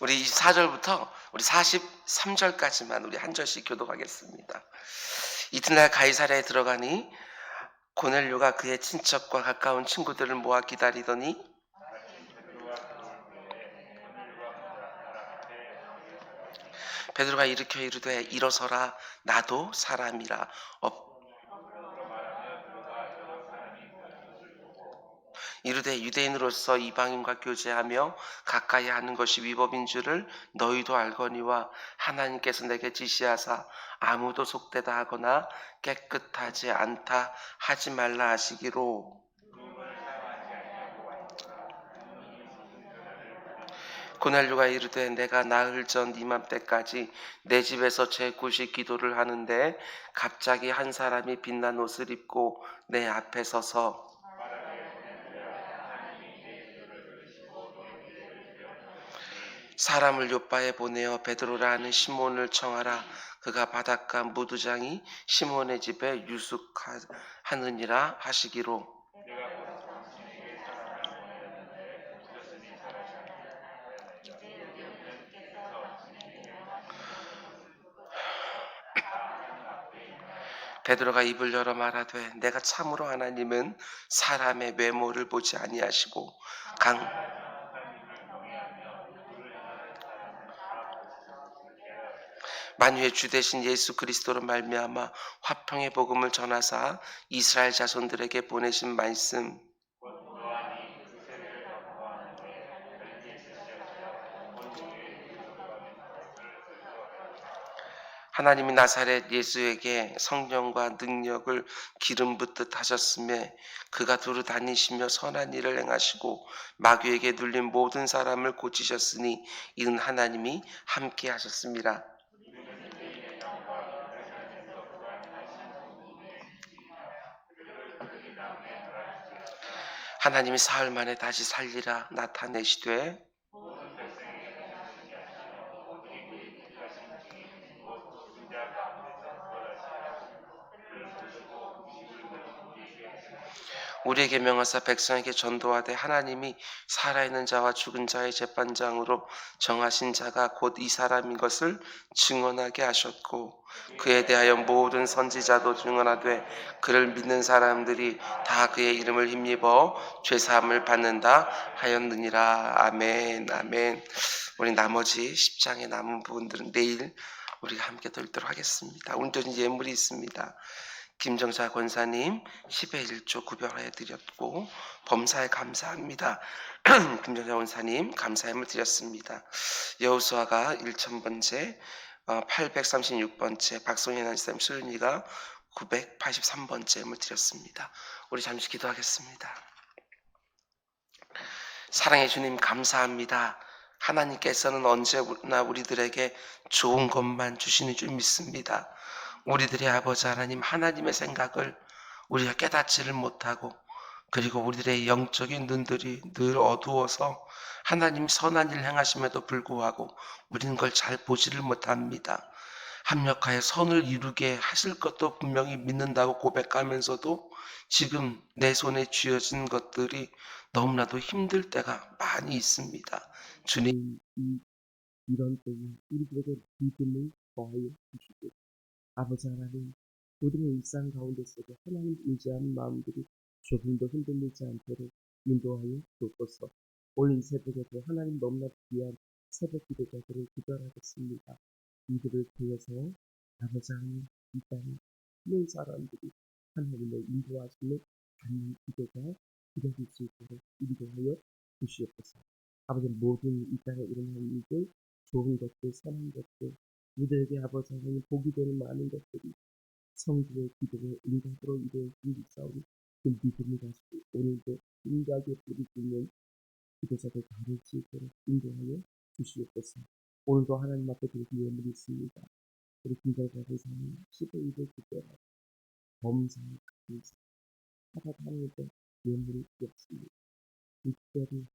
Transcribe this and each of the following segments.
우리 24절부터 우리 43절까지만 우리 한 절씩 교독하겠습니다. 이튿날 가이사랴에 들어가니 고넬료가 그의 친척과 가까운 친구들을 모아 기다리더니 베드로가 일으켜 이르되 일어서라 나도 사람이라 이르되 유대인으로서 이방인과 교제하며 가까이 하는 것이 위법인 줄을 너희도 알거니와 하나님께서 내게 지시하사 아무도 속되다 하거나 깨끗하지 않다 하지 말라 하시기로 고넬료가 이르되 내가 나흘 전 이맘때까지 내 집에서 제9시 기도를 하는데 갑자기 한 사람이 빛난 옷을 입고 내 앞에 서서 사람을 요바에 보내어 베드로라 하는 시몬을 청하라. 그가 바닷가 무두장이 시몬의 집에 유숙하느니라 하시기로 베드로가 입을 열어 말하되 내가 참으로 하나님은 사람의 외모를 보지 아니하시고 만유의 주 되신 예수 그리스도로 말미암아 화평의 복음을 전하사 이스라엘 자손들에게 보내신 말씀 하나님이 나사렛 예수에게 성령과 능력을 기름 붓듯 하셨음에 그가 두루 다니시며 선한 일을 행하시고 마귀에게 눌린 모든 사람을 고치셨으니 이는 하나님이 함께 하셨습니다. 하나님이 사흘 만에 다시 살리라 나타내시되 우리에게 명하사 백성에게 전도하되 하나님이 살아있는 자와 죽은 자의 재판장으로 정하신 자가 곧 이 사람인 것을 증언하게 하셨고 그에 대하여 모든 선지자도 증언하되 그를 믿는 사람들이 다 그의 이름을 힘입어 죄사함을 받는다 하였느니라. 아멘. 아멘. 우리 나머지 10장의 남은 부분들은 내일 우리가 함께 들도록 하겠습니다. 오늘도 예물이 있습니다. 김정자 권사님 10의 1조 구별해 드렸고 범사에 감사합니다. 김정자 권사님 감사함을 드렸습니다. 여호수아가 1000번째 836번째 박송현 한사님 수련이가 983번째임을 드렸습니다. 우리 잠시 기도하겠습니다. 사랑해 주님 감사합니다. 하나님께서는 언제나 우리들에게 좋은 것만 주시는 줄 믿습니다. 우리들의 아버지 하나님, 하나님의 생각을 우리가 깨닫지를 못하고 그리고 우리들의 영적인 눈들이 늘 어두워서 하나님 선한 일 행하심에도 불구하고 우리는 그걸 잘 보지를 못합니다. 합력하여 선을 이루게 하실 것도 분명히 믿는다고 고백하면서도 지금 내 손에 쥐어진 것들이 너무나도 힘들 때가 많이 있습니다. 주님, 이런 때에 우리들에게 믿음을 더하여 주시고 아버지 하나님, 우리의 일상 가운데 속에 하나님 의지하는 마음들이 조금도 흔들리지 않도록 인도하여 주옵소서. 오늘 이 새벽에도 하나님 너무나 귀한 새벽 기도자들을 구별하겠습니다. 이들을 통해서 아버지 하나님 이 땅에 있는 사람들이 하나님의 인도하심을 받는 기도가 이루어질 수 있도록 인도하여 주시옵소서. 아버지 모든 이 땅에 일어나는 일들, 좋은 것들, 선한 것들, 우리들에게 아버지 하나님 복이 되는 많은 것들이 성도의 기도의 응답으로 이루어진 싸우니 그 믿음을 가지고 오늘도 인각에 부르짖는 기도자들 다를 수 있도록 인도하여 주시옵소서. 오늘도 하나님 앞에 드리기 예물이 있습니다. 우리 김정자의 삶은 15일을 기도하고 범사에 감사 하나님께 예물이 되었습니다. 특별히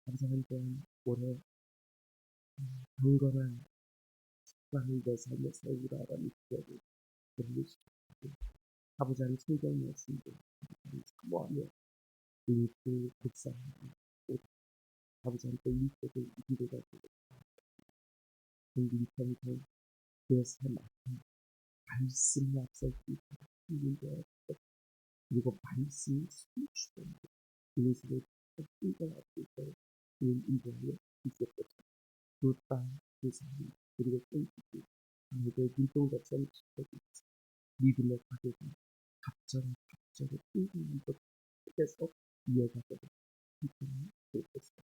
감사한 또한 올해 경건한 식반을 내 삶에 세우라라는 기도를 드리시옵소서. 아버지 하나님 성경 말씀도 사모하며 일부 묵상하고 아버지 하나님께 일격을 기도가 되고 공동체의 그에서 나타난 말씀이 앞서기 바랍니다. 그리고 말씀이 숨쉬는 그것을 인정할 수 있도록 그는 인정하여 주셨고 그 땅, 그 삶, 그리고 땡기기 하나님의 눈동자처럼 지켜주고 믿음의 가족이 갑절을 인정한 것 속에서 이어가도록 인정을 주옵소서.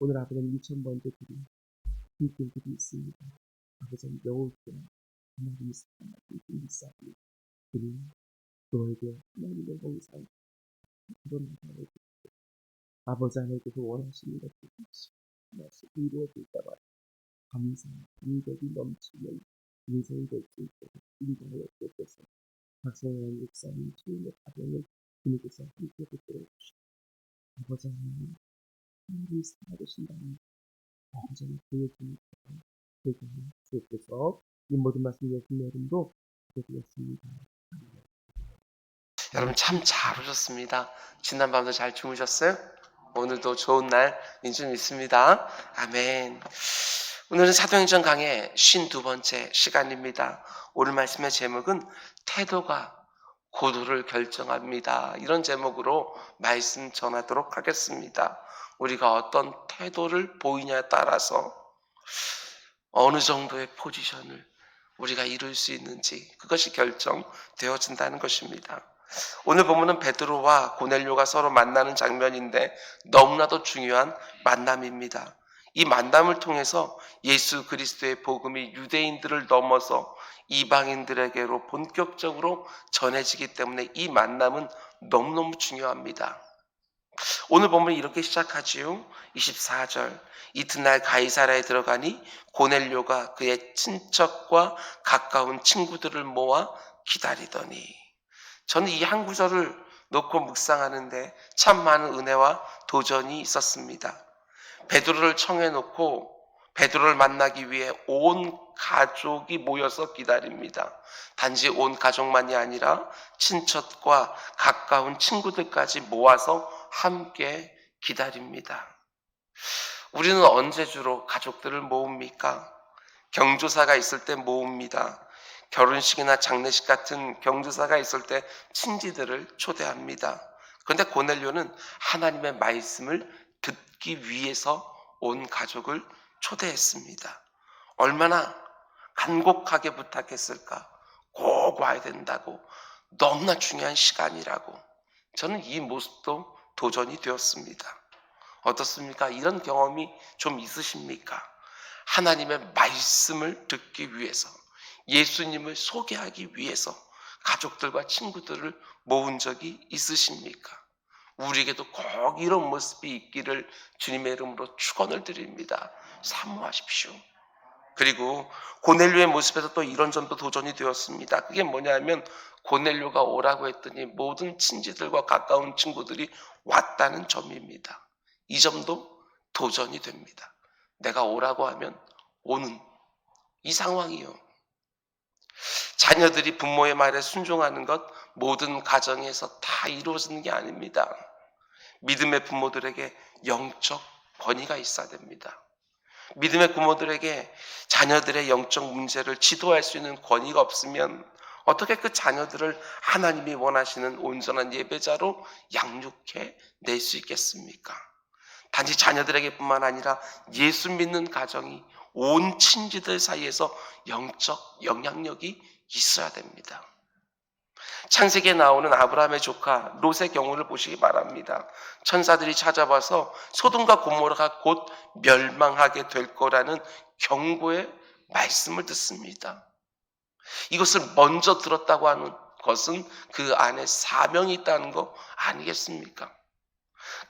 오늘 아버지는 2000번째 드린 일들이 있습니다. 아버지는 여호수아 하나님이 사랑하신 인사이 그리고 너에게 하나님의 형상 그런 나라를 아버지 하나님께서 원하시는 것들이 하나씩 이루어질 때마다 감사, 감격이 넘치는 인생이 될 수 있도록 인정하여 주옵소서. 박성현 목사님 최인의 가정을 주님께서 함께 붙들어 주시고 아버지 하나님 하나님이 살아계신다는 완전히 보여주는 것을 되게 하여 주옵소서. 이 모든 말씀 예수님의 이름으로 기도드렸습니다. 여러분 참 잘 오셨습니다. 지난밤도 잘 주무셨어요? 오늘도 좋은 날인 줄 믿습니다. 아멘. 오늘은 사도행전 강의 52번째 시간입니다. 오늘 말씀의 제목은 태도가 고도를 결정합니다. 이런 제목으로 말씀 전하도록 하겠습니다. 우리가 어떤 태도를 보이냐에 따라서 어느 정도의 포지션을 우리가 이룰 수 있는지 그것이 결정되어진다는 것입니다. 오늘 본문은 베드로와 고넬료가 서로 만나는 장면인데 너무나도 중요한 만남입니다. 이 만남을 통해서 예수 그리스도의 복음이 유대인들을 넘어서 이방인들에게로 본격적으로 전해지기 때문에 이 만남은 너무너무 중요합니다. 오늘 본문이 이렇게 시작하지요. 24절 이튿날 가이사라에 들어가니 고넬료가 그의 친척과 가까운 친구들을 모아 기다리더니 저는 이 한 구절을 놓고 묵상하는데 참 많은 은혜와 도전이 있었습니다. 베드로를 청해놓고 베드로를 만나기 위해 온 가족이 모여서 기다립니다. 단지 온 가족만이 아니라 친척과 가까운 친구들까지 모아서 함께 기다립니다. 우리는 언제 주로 가족들을 모읍니까? 경조사가 있을 때 모읍니다. 결혼식이나 장례식 같은 경조사가 있을 때 친지들을 초대합니다. 그런데 고넬료는 하나님의 말씀을 듣기 위해서 온 가족을 초대했습니다. 얼마나 간곡하게 부탁했을까? 꼭 와야 된다고. 너무나 중요한 시간이라고. 저는 이 모습도 도전이 되었습니다. 어떻습니까? 이런 경험이 좀 있으십니까? 하나님의 말씀을 듣기 위해서, 예수님을 소개하기 위해서 가족들과 친구들을 모은 적이 있으십니까? 우리에게도 꼭 이런 모습이 있기를 주님의 이름으로 축원을 드립니다. 사모하십시오. 그리고 고넬료의 모습에서 또 이런 점도 도전이 되었습니다. 그게 뭐냐면 고넬료가 오라고 했더니 모든 친지들과 가까운 친구들이 왔다는 점입니다. 이 점도 도전이 됩니다. 내가 오라고 하면 오는 이 상황이요. 자녀들이 부모의 말에 순종하는 것 모든 가정에서 다 이루어지는 게 아닙니다. 믿음의 부모들에게 영적 권위가 있어야 됩니다. 믿음의 부모들에게 자녀들의 영적 문제를 지도할 수 있는 권위가 없으면 어떻게 그 자녀들을 하나님이 원하시는 온전한 예배자로 양육해 낼 수 있겠습니까? 단지 자녀들에게 뿐만 아니라 예수 믿는 가정이 온 친지들 사이에서 영적 영향력이 있어야 됩니다. 창세기에 나오는 아브라함의 조카 롯의 경우를 보시기 바랍니다. 천사들이 찾아와서 소돔과 고모라가 곧 멸망하게 될 거라는 경고의 말씀을 듣습니다. 이것을 먼저 들었다고 하는 것은 그 안에 사명이 있다는 거 아니겠습니까?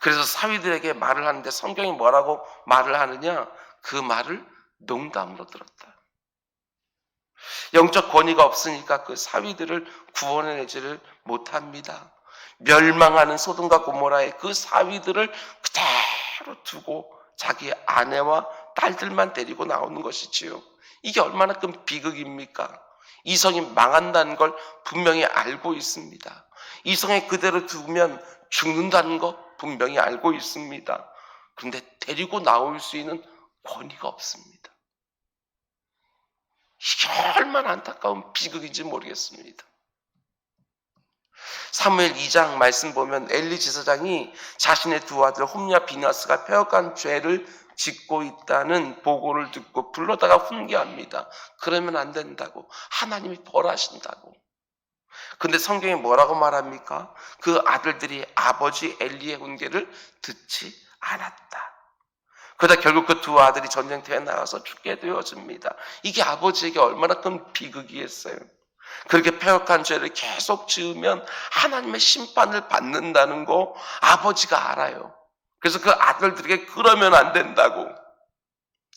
그래서 사위들에게 말을 하는데 성경이 뭐라고 말을 하느냐? 그 말을 농담으로 들었다. 영적 권위가 없으니까 그 사위들을 구원해내지를 못합니다. 멸망하는 소돔과 고모라의 그 사위들을 그대로 두고 자기 아내와 딸들만 데리고 나오는 것이지요. 이게 얼마나 큰 비극입니까? 이성이 망한다는 걸 분명히 알고 있습니다. 이성에 그대로 두면 죽는다는 거 분명히 알고 있습니다. 그런데 데리고 나올 수 있는 권위가 없습니다. 이게 얼마나 안타까운 비극인지 모르겠습니다. 사무엘 2장 말씀 보면 엘리 제사장이 자신의 두 아들 홈리와 비나스가 패역한 죄를 짓고 있다는 보고를 듣고 불러다가 훈계합니다. 그러면 안 된다고. 하나님이 벌하신다고. 근데 성경이 뭐라고 말합니까? 그 아들들이 아버지 엘리의 훈계를 듣지 않았다. 그러다 결국 그 두 아들이 전쟁터에 나가서 죽게 되어집니다. 이게 아버지에게 얼마나 큰 비극이겠어요. 그렇게 패역한 죄를 계속 지으면 하나님의 심판을 받는다는 거 아버지가 알아요. 그래서 그 아들들에게 그러면 안 된다고.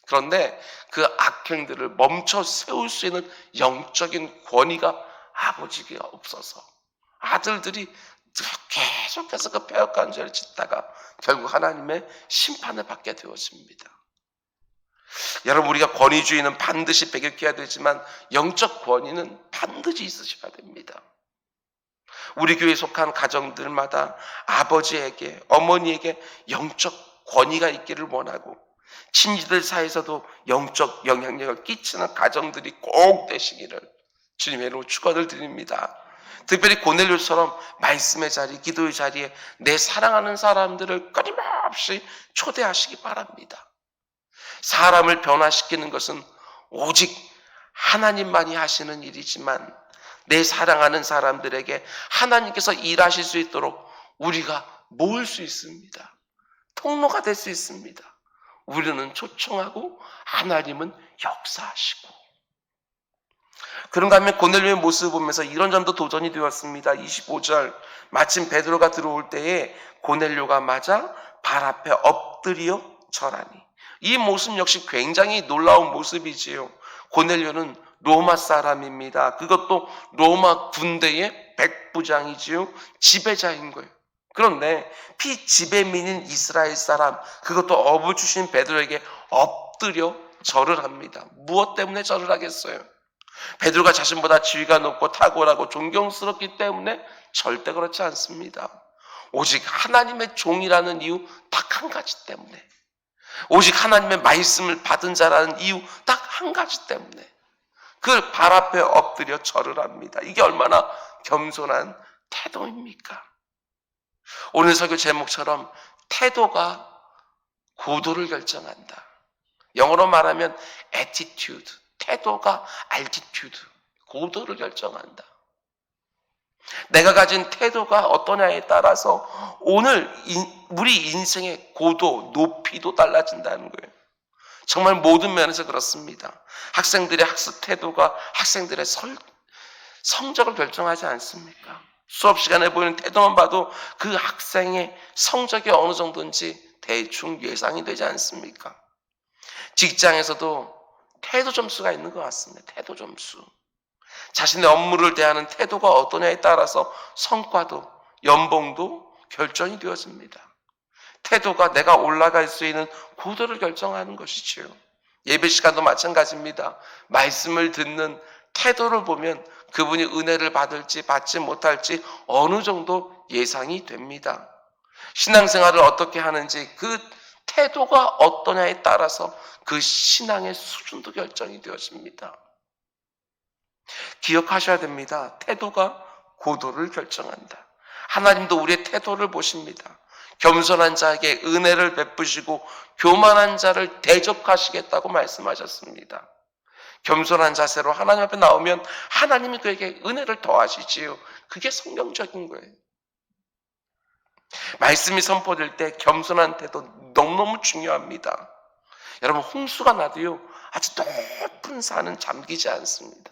그런데 그 악행들을 멈춰 세울 수 있는 영적인 권위가 아버지에게 없어서 아들들이 계속해서 그 패역한 죄를 짓다가 결국 하나님의 심판을 받게 되어집니다. 여러분, 우리가 권위주의는 반드시 배격해야 되지만 영적 권위는 반드시 있으셔야 됩니다. 우리 교회에 속한 가정들마다 아버지에게, 어머니에게 영적 권위가 있기를 원하고 친지들 사이에서도 영적 영향력을 끼치는 가정들이 꼭 되시기를 주님의 이름으로 축원을 드립니다. 특별히 고넬료처럼 말씀의 자리, 기도의 자리에 내 사랑하는 사람들을 끊임없이 초대하시기 바랍니다. 사람을 변화시키는 것은 오직 하나님만이 하시는 일이지만 내 사랑하는 사람들에게 하나님께서 일하실 수 있도록 우리가 모을 수 있습니다. 통로가 될 수 있습니다. 우리는 초청하고 하나님은 역사하시고. 그런가 하면 고넬료의 모습을 보면서 이런 점도 도전이 되었습니다. 25절 마침 베드로가 들어올 때에 고넬료가 맞아 발 앞에 엎드려 절하니. 이 모습 역시 굉장히 놀라운 모습이지요. 고넬료는 로마 사람입니다. 그것도 로마 군대의 백부장이지요. 지배자인 거예요. 그런데 피지배민인 이스라엘 사람, 그것도 어부 주신 베드로에게 엎드려 절을 합니다. 무엇 때문에 절을 하겠어요? 베드로가 자신보다 지위가 높고 탁월하고 존경스럽기 때문에 절대 그렇지 않습니다. 오직 하나님의 종이라는 이유 딱 한 가지 때문에, 오직 하나님의 말씀을 받은 자라는 이유 딱 한 가지 때문에 그 발 앞에 엎드려 절을 합니다. 이게 얼마나 겸손한 태도입니까? 오늘 설교 제목처럼 태도가 고도를 결정한다. 영어로 말하면 attitude, 태도가 altitude, 고도를 결정한다. 내가 가진 태도가 어떠냐에 따라서 오늘 우리 인생의 고도, 높이도 달라진다는 거예요. 정말 모든 면에서 그렇습니다. 학생들의 학습 태도가 학생들의 성적을 결정하지 않습니까? 수업 시간에 보이는 태도만 봐도 그 학생의 성적이 어느 정도인지 대충 예상이 되지 않습니까? 직장에서도 태도 점수가 있는 것 같습니다. 태도 점수. 자신의 업무를 대하는 태도가 어떠냐에 따라서 성과도 연봉도 결정이 되어집니다. 태도가 내가 올라갈 수 있는 고도를 결정하는 것이지요. 예배 시간도 마찬가지입니다. 말씀을 듣는 태도를 보면 그분이 은혜를 받을지 받지 못할지 어느 정도 예상이 됩니다. 신앙생활을 어떻게 하는지 그 태도가 어떠냐에 따라서 그 신앙의 수준도 결정이 되어집니다. 기억하셔야 됩니다. 태도가 고도를 결정한다. 하나님도 우리의 태도를 보십니다. 겸손한 자에게 은혜를 베푸시고 교만한 자를 대적하시겠다고 말씀하셨습니다. 겸손한 자세로 하나님 앞에 나오면 하나님이 그에게 은혜를 더하시지요. 그게 성경적인 거예요. 말씀이 선포될 때 겸손한 태도 너무너무 중요합니다. 여러분, 홍수가 나도요 아주 높은 산은 잠기지 않습니다.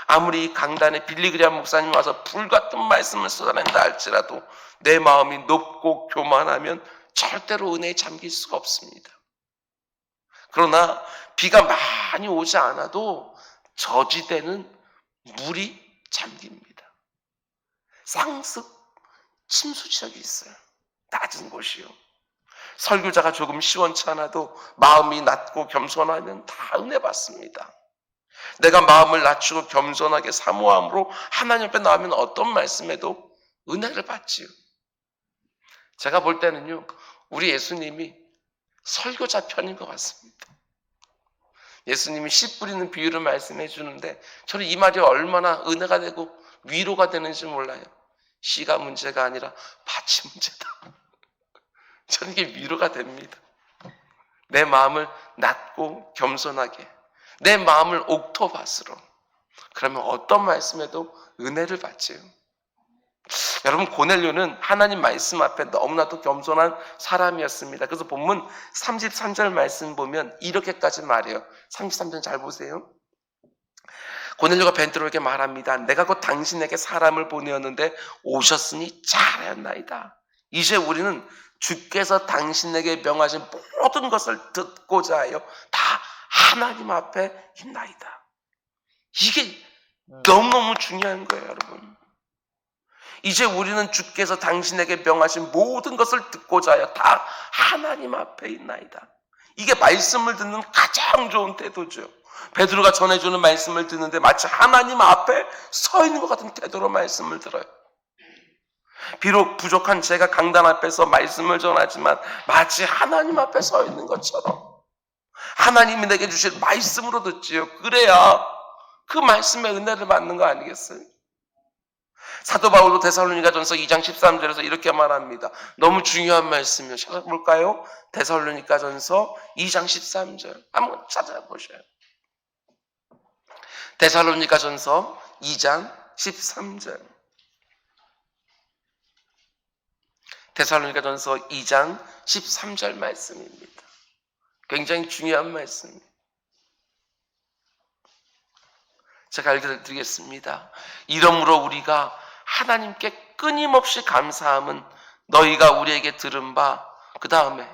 아무리 강단에 빌리그리암 목사님 와서 불같은 말씀을 쏟아낸다 할지라도 내 마음이 높고 교만하면 절대로 은혜에 잠길 수가 없습니다. 그러나 비가 많이 오지 않아도 저지대는 물이 잠깁니다. 쌍습 침수 지역이 있어요. 낮은 곳이요. 설교자가 조금 시원찮아도 마음이 낮고 겸손하면 다 은혜 받습니다. 내가 마음을 낮추고 겸손하게 사모함으로 하나님 앞에 나오면 어떤 말씀에도 은혜를 받지요. 제가 볼 때는요, 우리 예수님이 설교자 편인 것 같습니다. 예수님이 씨 뿌리는 비유를 말씀해 주는데 저는 이 말이 얼마나 은혜가 되고 위로가 되는지 몰라요. 씨가 문제가 아니라 밭이 문제다. 저는 이게 위로가 됩니다. 내 마음을 낮고 겸손하게, 내 마음을 옥토밭으로, 그러면 어떤 말씀에도 은혜를 받지요. 여러분, 고넬료는 하나님 말씀 앞에 너무나도 겸손한 사람이었습니다. 그래서 본문 33절 말씀 보면 이렇게까지 말해요. 33절 잘 보세요. 고넬료가 베드로에게 말합니다. 내가 곧 당신에게 사람을 보내었는데 오셨으니 잘하였나이다. 이제 우리는 주께서 당신에게 명하신 모든 것을 듣고자 하여 다 하나님 앞에 있나이다. 이게 너무너무 중요한 거예요, 여러분. 이제 우리는 주께서 당신에게 명하신 모든 것을 듣고자 하여 다 하나님 앞에 있나이다. 이게 말씀을 듣는 가장 좋은 태도죠. 베드로가 전해주는 말씀을 듣는데 마치 하나님 앞에 서 있는 것 같은 태도로 말씀을 들어요. 비록 부족한 제가 강단 앞에서 말씀을 전하지만 마치 하나님 앞에 서 있는 것처럼 하나님이 내게 주신 말씀으로 듣지요. 그래야 그 말씀의 은혜를 받는 거 아니겠어요? 사도 바울도 데살로니가전서 2장 13절에서 이렇게 말합니다. 너무 중요한 말씀이요. 찾아볼까요? 데살로니가전서 2장 13절 한번 찾아보셔요. 데살로니가전서 2장 13절. 데살로니가전서 2장 13절 말씀입니다. 굉장히 중요한 말씀입니다. 제가 읽어드리겠습니다. 이러므로 우리가 하나님께 끊임없이 감사함은 너희가 우리에게 들은 바, 그 다음에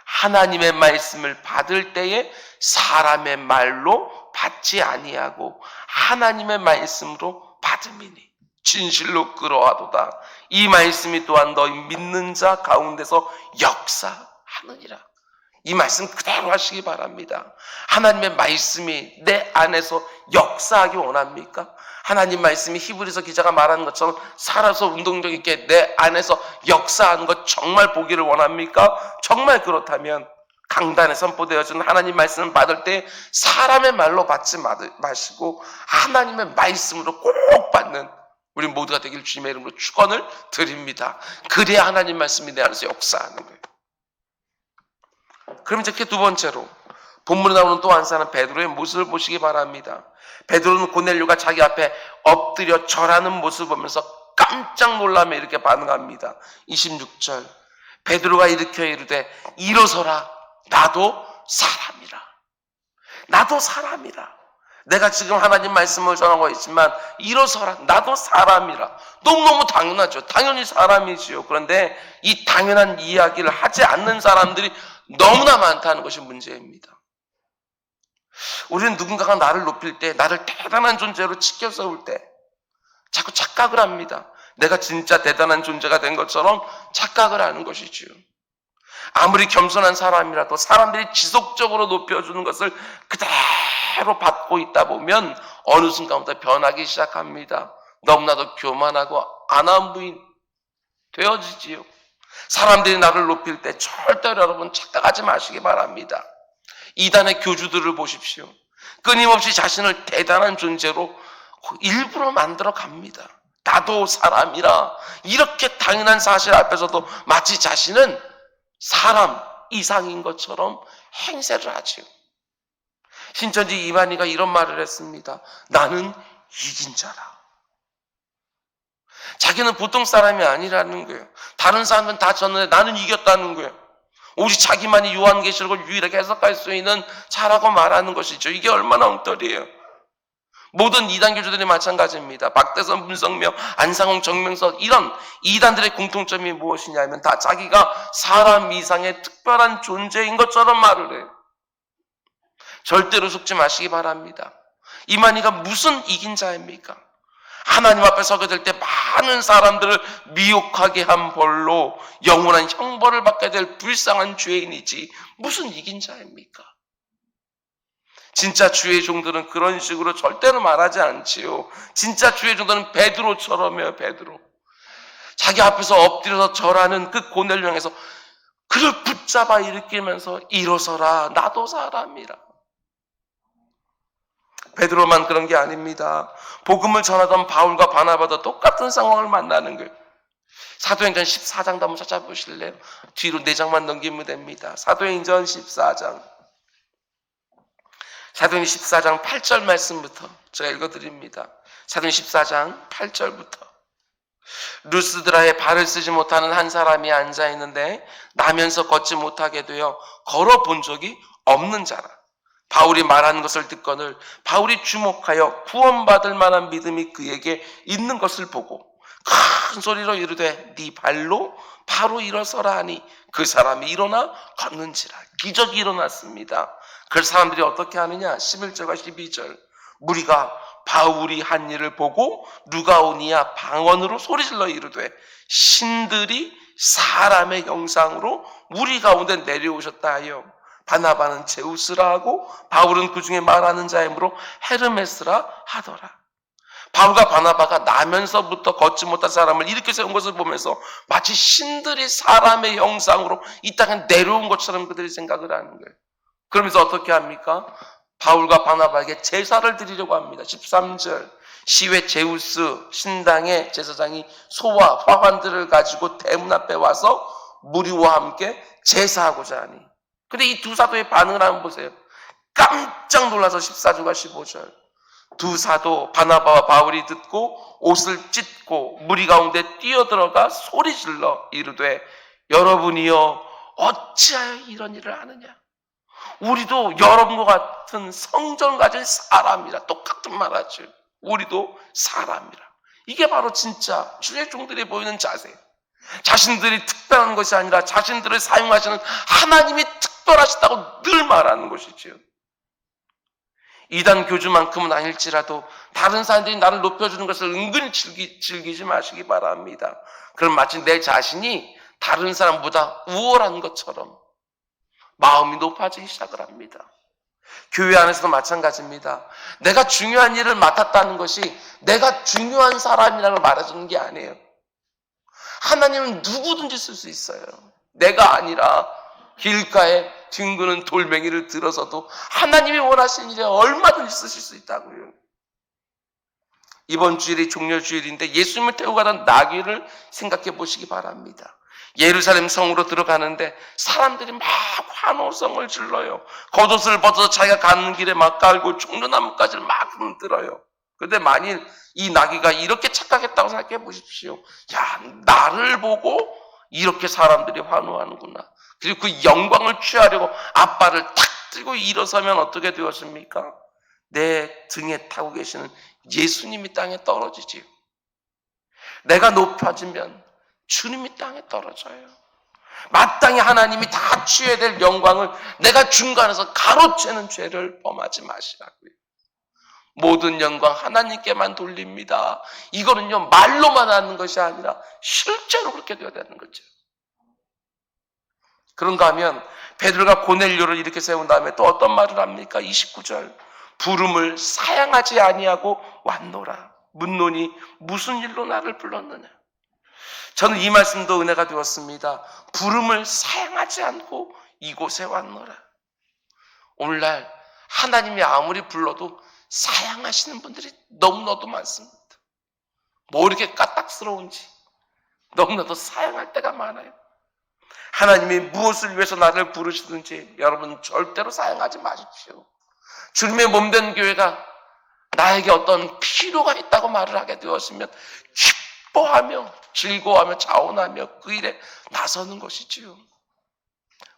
하나님의 말씀을 받을 때에 사람의 말로 받지 아니하고 하나님의 말씀으로 받음이니 진실로 끌어와도다. 이 말씀이 또한 너희 믿는 자 가운데서 역사하느니라. 이 말씀 그대로 하시기 바랍니다. 하나님의 말씀이 내 안에서 역사하기 원합니까? 하나님 말씀이 히브리서 기자가 말하는 것처럼 살아서 운동력 있게 내 안에서 역사하는 것 정말 보기를 원합니까? 정말 그렇다면 강단에 선포되어진 하나님 말씀을 받을 때 사람의 말로 받지 마시고 하나님의 말씀으로 꼭 받는 우리 모두가 되길 주님의 이름으로 축원을 드립니다. 그래야 하나님 말씀이 내 안에서 역사하는 거예요. 그럼 이제 두 번째로 본문에 나오는 또 한 사람 베드로의 모습을 보시기 바랍니다. 베드로는 고넬료가 자기 앞에 엎드려 절하는 모습을 보면서 깜짝 놀라며 이렇게 반응합니다. 26절 베드로가 일으켜 이르되 일어서라 나도 사람이라. 나도 사람이라. 내가 지금 하나님 말씀을 전하고 있지만 일어서라 나도 사람이라. 너무너무 당연하죠. 당연히 사람이지요. 그런데 이 당연한 이야기를 하지 않는 사람들이 너무나 많다는 것이 문제입니다. 우리는 누군가가 나를 높일 때, 나를 대단한 존재로 치켜 세울 때 자꾸 착각을 합니다. 내가 진짜 대단한 존재가 된 것처럼 착각을 하는 것이지요. 아무리 겸손한 사람이라도 사람들이 지속적으로 높여주는 것을 그대로 받고 있다 보면 어느 순간부터 변하기 시작합니다. 너무나도 교만하고 안한부인 되어지지요. 사람들이 나를 높일 때 절대로 여러분 착각하지 마시기 바랍니다. 이단의 교주들을 보십시오. 끊임없이 자신을 대단한 존재로 일부러 만들어 갑니다. 나도 사람이라 이렇게 당연한 사실 앞에서도 마치 자신은 사람 이상인 것처럼 행세를 하지요. 신천지 이만희가 이런 말을 했습니다. 나는 이긴 자라. 자기는 보통 사람이 아니라는 거예요. 다른 사람은 다 졌는데 나는 이겼다는 거예요. 오직 자기만이 요한계시록을 유일하게 해석할 수 있는 자라고 말하는 것이죠. 이게 얼마나 엉터리예요. 모든 이단 교주들이 마찬가지입니다. 박대선, 문성명, 안상홍, 정명석 이런 이단들의 공통점이 무엇이냐면 다 자기가 사람 이상의 특별한 존재인 것처럼 말을 해요. 절대로 속지 마시기 바랍니다. 이만희가 무슨 이긴 자입니까? 하나님 앞에 서게 될 때 많은 사람들을 미혹하게 한 벌로 영원한 형벌을 받게 될 불쌍한 죄인이지 무슨 이긴 자입니까? 진짜 주의 종들은 그런 식으로 절대로 말하지 않지요. 진짜 주의 종들은 베드로처럼이에요. 베드로. 자기 앞에서 엎드려서 절하는 그 고넬료 향해서 그를 붙잡아 일으키면서 일어서라 나도 사람이라. 베드로만 그런 게 아닙니다. 복음을 전하던 바울과 바나바도 똑같은 상황을 만나는 거예요. 사도행전 14장도 한번 찾아보실래요? 뒤로 4장만 넘기면 됩니다. 사도행전 14장. 사도행전 14장 8절 말씀부터 제가 읽어드립니다. 사도행전 14장 8절부터. 루스드라에 발을 쓰지 못하는 한 사람이 앉아있는데 나면서 걷지 못하게 되어 걸어본 적이 없는 자라. 바울이 말하는 것을 듣거늘 바울이 주목하여 구원받을 만한 믿음이 그에게 있는 것을 보고 큰 소리로 이르되 네 발로 바로 일어서라 하니 그 사람이 일어나 걷는지라. 기적이 일어났습니다. 그 사람들이 어떻게 하느냐? 11절과 12절. 무리가 바울이 한 일을 보고 누가오니아 방언으로 소리질러 이르되 신들이 사람의 형상으로 우리 가운데 내려오셨다 하여 바나바는 제우스라 하고 바울은 그 중에 말하는 자이므로 헤르메스라 하더라. 바울과 바나바가 나면서부터 걷지 못한 사람을 이렇게 세운 것을 보면서 마치 신들이 사람의 형상으로 이 땅에 내려온 것처럼 그들이 생각을 하는 거예요. 그러면서 어떻게 합니까? 바울과 바나바에게 제사를 드리려고 합니다. 13절. 시외 제우스 신당의 제사장이 소와 화관들을 가지고 대문 앞에 와서 무리와 함께 제사하고자 하니. 근데 이 두 사도의 반응을 한번 보세요. 깜짝 놀라서 14절과 15절. 두 사도 바나바와 바울이 듣고 옷을 찢고 무리 가운데 뛰어들어가 소리질러 이르되 여러분이여 어찌하여 이런 일을 하느냐. 우리도 여러분과 같은 성전을 가진 사람이라. 똑같은 말하죠. 우리도 사람이라. 이게 바로 진짜 주의 종들이 보이는 자세. 자신들이 특별한 것이 아니라 자신들을 사용하시는 하나님이 특별하시다고 늘 말하는 것이지요. 이단 교주만큼은 아닐지라도 다른 사람들이 나를 높여주는 것을 은근히 즐기지 마시기 바랍니다. 그럼 마치 내 자신이 다른 사람보다 우월한 것처럼 마음이 높아지기 시작을 합니다. 교회 안에서도 마찬가지입니다. 내가 중요한 일을 맡았다는 것이 내가 중요한 사람이라는 걸 말해주는 게 아니에요. 하나님은 누구든지 쓸 수 있어요. 내가 아니라 길가에 뒹구는 돌멩이를 들어서도 하나님이 원하시는 일에 얼마든지 쓰실 수 있다고요. 이번 주일이 종려주일인데 예수님을 태우고 가던 나귀를 생각해 보시기 바랍니다. 예루살렘 성으로 들어가는데 사람들이 막 환호성을 질러요. 겉옷을 벗어서 자기가 가는 길에 막 깔고 종려나무까지를 막 흔들어요. 그런데 만일 이 나귀가 이렇게 착각했다고 생각해 보십시오. 야, 나를 보고 이렇게 사람들이 환호하는구나. 그리고 그 영광을 취하려고 앞발을 탁 들고 일어서면 어떻게 되었습니까? 내 등에 타고 계시는 예수님이 땅에 떨어지지요. 내가 높아지면 주님이 땅에 떨어져요. 마땅히 하나님이 다 취해야 될 영광을 내가 중간에서 가로채는 죄를 범하지 마시라고요. 모든 영광 하나님께만 돌립니다. 이거는요, 말로만 하는 것이 아니라 실제로 그렇게 되어야 되는 거죠. 그런가 하면 베드로가 고넬료를 이렇게 세운 다음에 또 어떤 말을 합니까? 29절. 부름을 사양하지 아니하고 왔노라. 묻노니 무슨 일로 나를 불렀느냐. 저는 이 말씀도 은혜가 되었습니다. 부름을 사양하지 않고 이곳에 왔노라. 오늘날 하나님이 아무리 불러도 사양하시는 분들이 너무나도 많습니다. 뭐 이렇게 까딱스러운지 너무나도 사양할 때가 많아요. 하나님이 무엇을 위해서 나를 부르시든지 여러분 절대로 사양하지 마십시오. 주님의 몸된 교회가 나에게 어떤 필요가 있다고 말을 하게 되었으면 기뻐하며 즐거워하며 자원하며 그 일에 나서는 것이지요.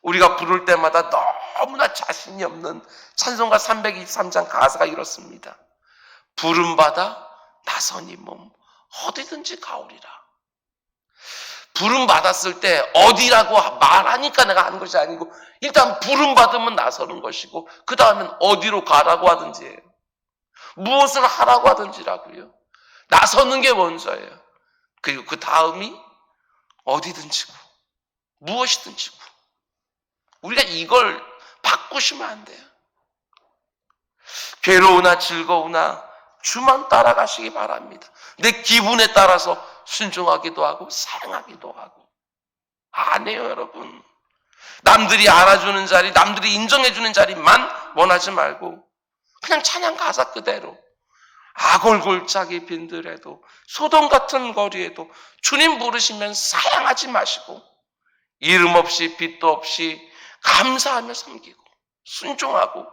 우리가 부를 때마다 너무나 자신이 없는 찬송가 323장 가사가 이렇습니다. 부름받아 나서니 몸 어디든지 가오리라. 부름받았을 때 어디라고 말하니까 내가 하는 것이 아니고 일단 부름받으면 나서는 것이고 그 다음엔 어디로 가라고 하든지 해요. 무엇을 하라고 하든지라고요. 나서는 게 먼저예요. 그리고 그 다음이 어디든지고 무엇이든지고. 우리가 이걸 바꾸시면 안 돼요. 괴로우나 즐거우나 주만 따라가시기 바랍니다. 내 기분에 따라서 순종하기도 하고 사랑하기도 하고. 안 해요, 여러분. 남들이 알아주는 자리, 남들이 인정해주는 자리만 원하지 말고 그냥 찬양 가사 그대로 아골골짜기 빈들에도 소돔 같은 거리에도 주님 부르시면 사양하지 마시고 이름 없이 빛도 없이 감사하며 섬기고 순종하고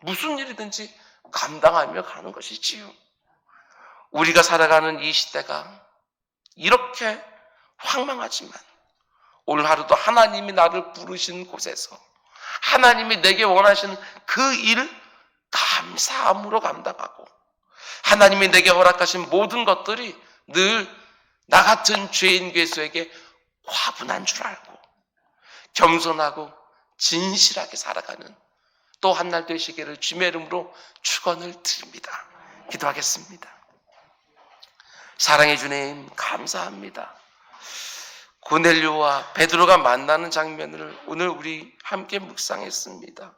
무슨 일이든지 감당하며 가는 것이지요. 우리가 살아가는 이 시대가 이렇게 황망하지만 오늘 하루도 하나님이 나를 부르신 곳에서 하나님이 내게 원하시는 그 일을 감사함으로 감당하고 하나님이 내게 허락하신 모든 것들이 늘 나 같은 죄인 괴수에게 화분한 줄 알고 겸손하고 진실하게 살아가는 또 한 날 되시기를 주님의 이름으로 축원을 드립니다. 기도하겠습니다. 사랑해 주님 감사합니다. 고넬료와 베드로가 만나는 장면을 오늘 우리 함께 묵상했습니다.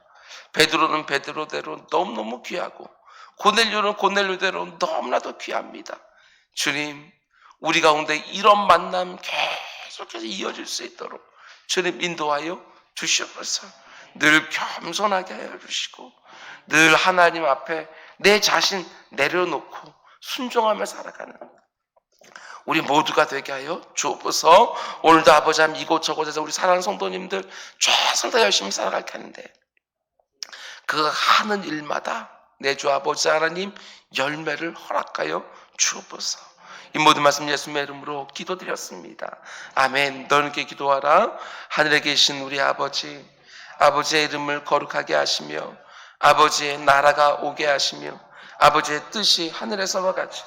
베드로는 베드로대로 너무너무 귀하고 고넬료는 고넬료대로 너무나도 귀합니다. 주님, 우리 가운데 이런 만남 계속해서 이어질 수 있도록 주님 인도하여 주시옵소서. 늘 겸손하게 하여 주시고 늘 하나님 앞에 내 자신 내려놓고 순종하며 살아가는 우리 모두가 되게 하여 주옵소서. 오늘도 아버지 하나님 이곳저곳에서 우리 사랑하는 성도님들 최선을 다해 열심히 살아갈 텐데 그 하는 일마다 내 주 아버지 하나님 열매를 허락하여 주옵소서. 이 모든 말씀 예수님의 이름으로 기도드렸습니다. 아멘. 너는 기도하라. 하늘에 계신 우리 아버지, 아버지의 이름을 거룩하게 하시며 아버지의 나라가 오게 하시며 아버지의 뜻이 하늘에서와 같이